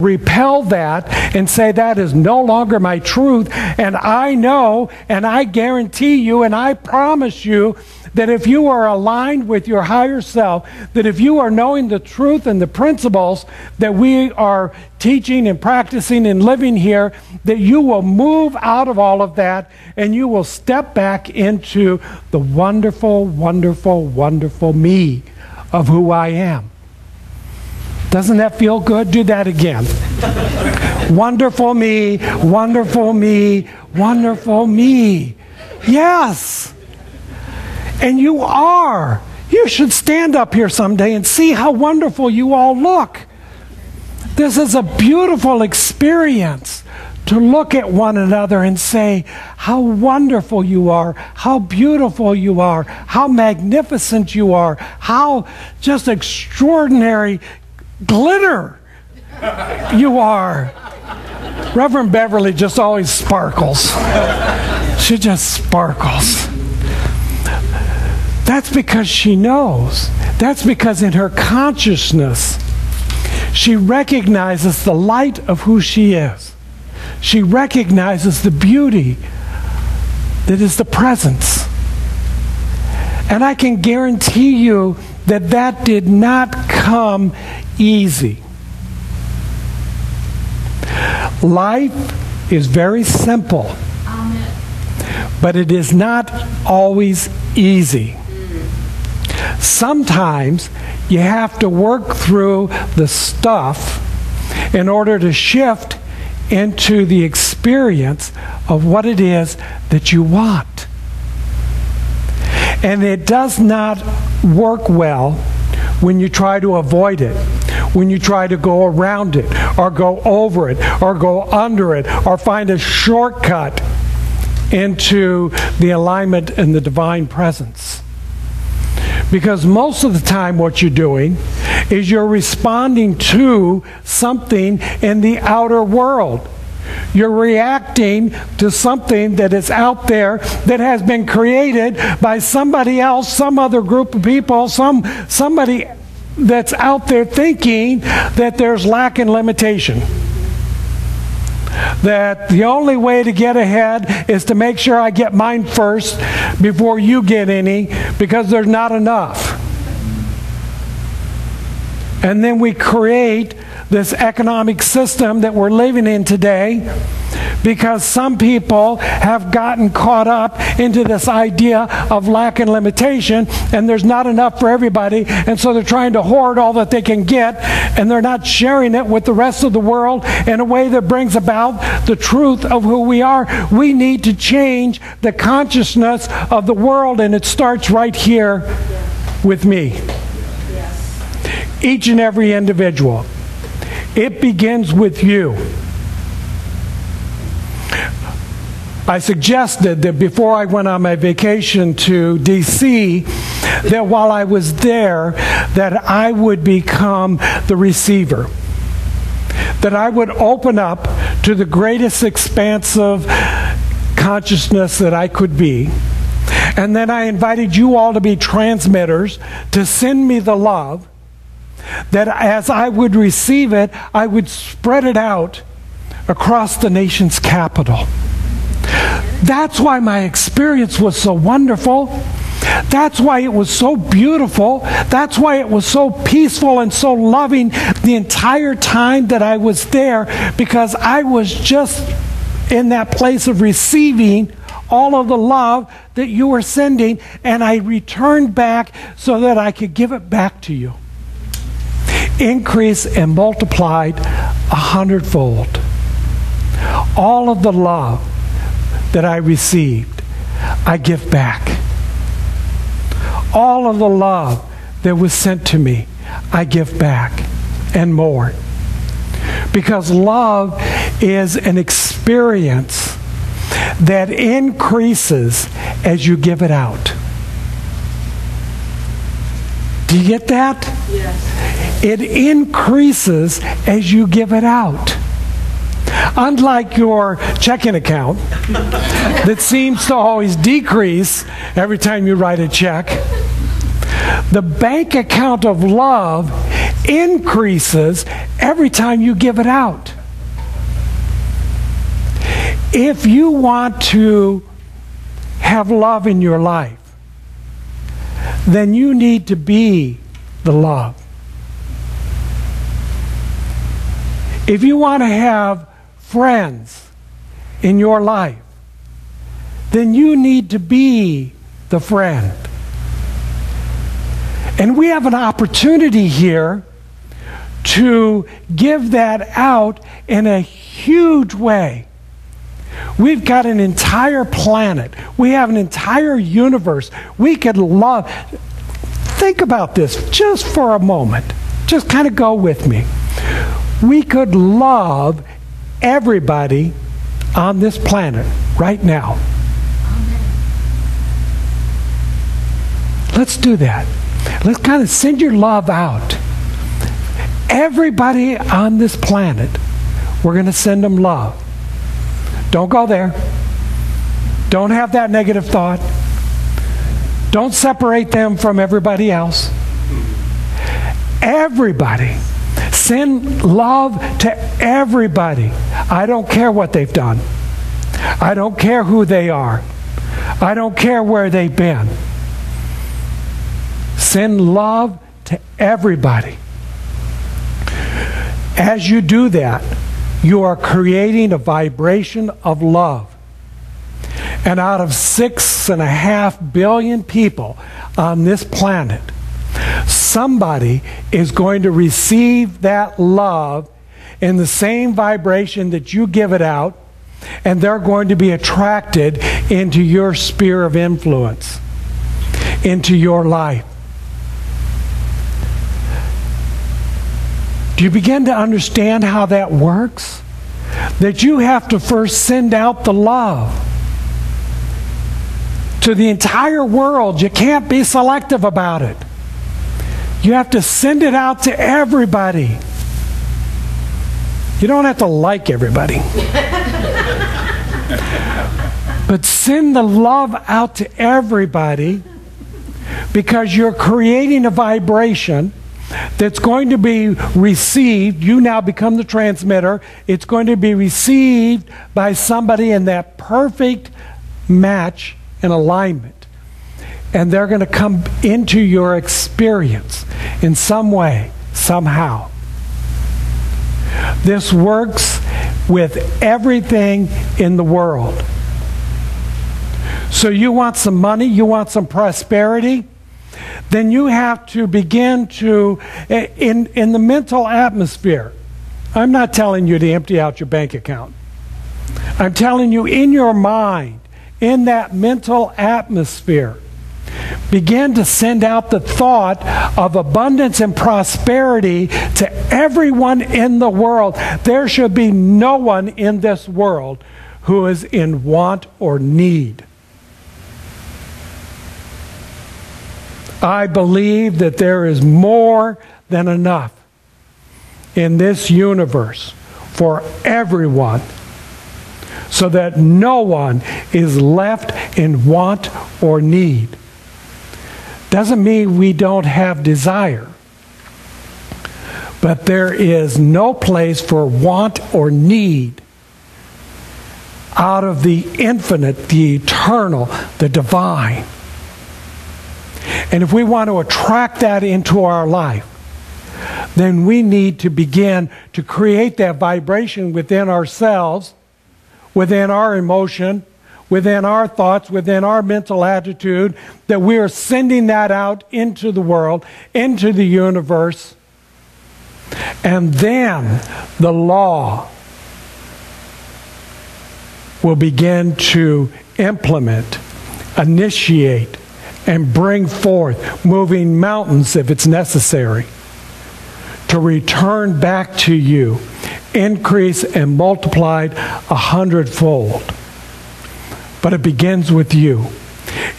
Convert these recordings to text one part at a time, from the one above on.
repel that and say that is no longer my truth. And I know, and I guarantee you, and I promise you, that if you are aligned with your higher self, that if you are knowing the truth and the principles that we are teaching and practicing and living here, that you will move out of all of that and you will step back into the wonderful, wonderful, wonderful me of who I am. Doesn't that feel good? Do that again. Wonderful me, wonderful me, wonderful me. Yes. And you are. You should stand up here someday and see how wonderful you all look. This is a beautiful experience to look at one another and say how wonderful you are, how beautiful you are, how magnificent you are, how just extraordinary glitter you are. Reverend Beverly just always sparkles. She just sparkles. That's because she knows. That's because in her consciousness, she recognizes the light of who she is. She recognizes the beauty that is the presence. And I can guarantee you that that did not come easy. Life is very simple, but it is not always easy. Sometimes you have to work through the stuff in order to shift into the experience of what it is that you want. And it does not work well when you try to avoid it, when you try to go around it, or go over it, or go under it, or find a shortcut into the alignment and the divine presence. Because most of the time what you're doing is you're responding to something in the outer world. You're reacting to something that is out there that has been created by somebody else, some other group of people, somebody that's out there thinking that there's lack and limitation. That the only way to get ahead is to make sure I get mine first before you get any, because there's not enough. And then we create this economic system that we're living in today because some people have gotten caught up into this idea of lack and limitation, and there's not enough for everybody, and so they're trying to hoard all that they can get, and they're not sharing it with the rest of the world in a way that brings about the truth of who we are. We need to change the consciousness of the world, and it starts right here with me. Each and every individual. It begins with you. I suggested that before I went on my vacation to D.C., that while I was there, that I would become the receiver. That I would open up to the greatest expansive consciousness that I could be. And then I invited you all to be transmitters, to send me the love, that as I would receive it, I would spread it out across the nation's capital. That's why my experience was so wonderful. That's why it was so beautiful. That's why it was so peaceful and so loving the entire time that I was there, because I was just in that place of receiving all of the love that you were sending, and I returned back so that I could give it back to you. Increase and multiplied 100-fold. All of the love that I received, I give back. All of the love that was sent to me, I give back, and more. Because love is an experience that increases as you give it out. Do you get that? Yes. It increases as you give it out. Unlike your checking account that seems to always decrease every time you write a check, the bank account of love increases every time you give it out. If you want to have love in your life, then you need to be the love. If you want to have friends in your life, then you need to be the friend. And we have an opportunity here to give that out in a huge way. We've got an entire planet. We have an entire universe. We could love. Think about this just for a moment. Just kind of go with me. We could love everybody on this planet right now. Let's do that. Let's kind of send your love out. Everybody on this planet, we're going to send them love. Don't go there. Don't have that negative thought. Don't separate them from everybody else. Everybody. Send love to everybody. I don't care what they've done. I don't care who they are. I don't care where they've been. Send love to everybody. As you do that, you are creating a vibration of love. And out of 6.5 billion people on this planet, somebody is going to receive that love in the same vibration that you give it out, and they're going to be attracted into your sphere of influence, into your life. Do you begin to understand how that works? That you have to first send out the love to the entire world. You can't be selective about it. You have to send it out to everybody. You don't have to like everybody. But send the love out to everybody, because you're creating a vibration that's going to be received. You now become the transmitter. It's going to be received by somebody in that perfect match and alignment. And they're going to come into your experience in some way, somehow. This works with everything in the world. So you want some money, you want some prosperity, then you have to begin to, in the mental atmosphere, I'm not telling you to empty out your bank account. I'm telling you, in your mind, in that mental atmosphere, begin to send out the thought of abundance and prosperity to everyone in the world. There should be no one in this world who is in want or need. I believe that there is more than enough in this universe for everyone, so that no one is left in want or need. Doesn't mean we don't have desire, but there is no place for want or need out of the infinite, the eternal, the divine. And if we want to attract that into our life, then we need to begin to create that vibration within ourselves, within our emotion, within our thoughts, within our mental attitude, that we are sending that out into the world, into the universe. And then the law will begin to implement, initiate, and bring forth, moving mountains if it's necessary, to return back to you, increase and multiplied 100-fold. But it begins with you.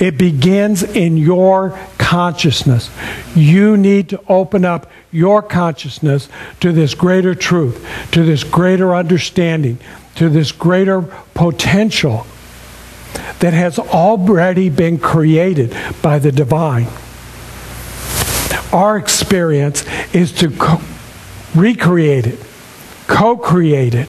It begins in your consciousness. You need to open up your consciousness to this greater truth, to this greater understanding, to this greater potential that has already been created by the divine. our experience is to recreate it, co-create it,